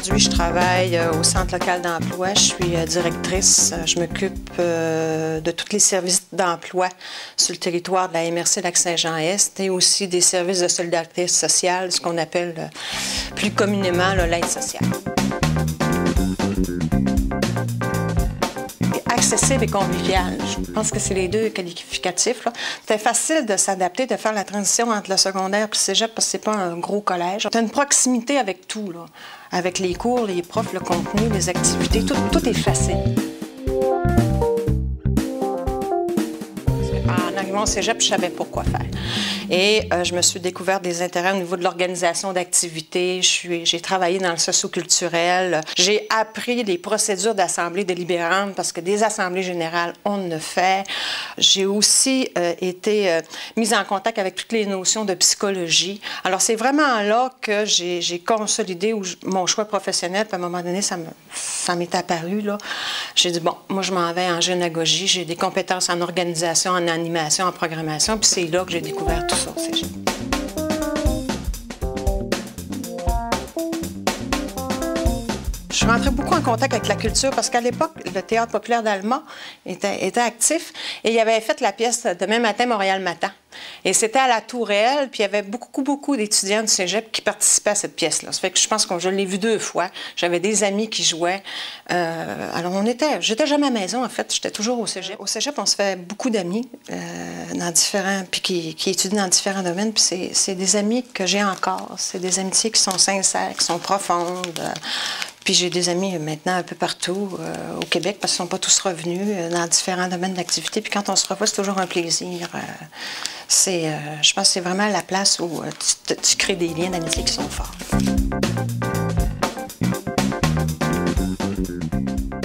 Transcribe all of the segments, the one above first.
Aujourd'hui, je travaille au Centre local d'emploi. Je suis directrice. Je m'occupe de tous les services d'emploi sur le territoire de la MRC Lac-Saint-Jean-Est et aussi des services de solidarité sociale, ce qu'on appelle plus communément l'aide sociale. Accessible et convivial. Je pense que c'est les deux qualificatifs. C'était facile de s'adapter, de faire la transition entre le secondaire et le cégep parce que c'est pas un gros collège. Tu as une proximité avec tout, là. Avec les cours, les profs, le contenu, les activités, tout est facile. En arrivant au cégep, je savais pas quoi faire. Et je me suis découvert des intérêts au niveau de l'organisation d'activités. J'ai travaillé dans le socio-culturel. J'ai appris les procédures d'assemblée délibérante parce que des assemblées générales, on ne fait. J'ai aussi été mise en contact avec toutes les notions de psychologie. Alors, c'est vraiment là que j'ai consolidé mon choix professionnel. Puis à un moment donné, ça m'est apparu, là. J'ai dit, bon, moi, je m'en vais en généalogie. J'ai des compétences en organisation, en animation, en programmation. Puis c'est là que j'ai découvert tout ça au cégep. Je suis rentrée beaucoup en contact avec la culture parce qu'à l'époque, le Théâtre populaire d'Alma était actif et il avait fait la pièce Demain matin, Montréal matin. Et c'était à la Tourelle, puis il y avait beaucoup d'étudiants du cégep qui participaient à cette pièce-là. Ça fait que je pense que je l'ai vue 2 fois. J'avais des amis qui jouaient. Alors, j'étais jamais à la maison, en fait. J'étais toujours au cégep. Au cégep, on se fait beaucoup d'amis puis qui étudient dans différents domaines. Puis c'est des amis que j'ai encore. C'est des amitiés qui sont sincères, qui sont profondes. Puis j'ai des amis maintenant un peu partout au Québec parce qu'ils ne sont pas tous revenus dans différents domaines d'activité. Puis quand on se revoit, c'est toujours un plaisir. Je pense que c'est vraiment la place où tu crées des liens d'amitié qui sont forts.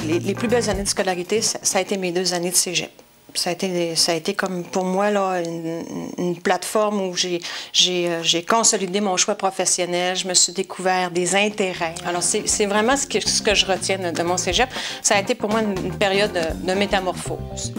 Les plus belles années de scolarité, ça a été mes 2 années de cégep. Ça a été comme pour moi là, une plateforme où j'ai consolidé mon choix professionnel, je me suis découvert des intérêts. Alors c'est vraiment ce que je retiens de mon cégep. Ça a été pour moi une période de métamorphose.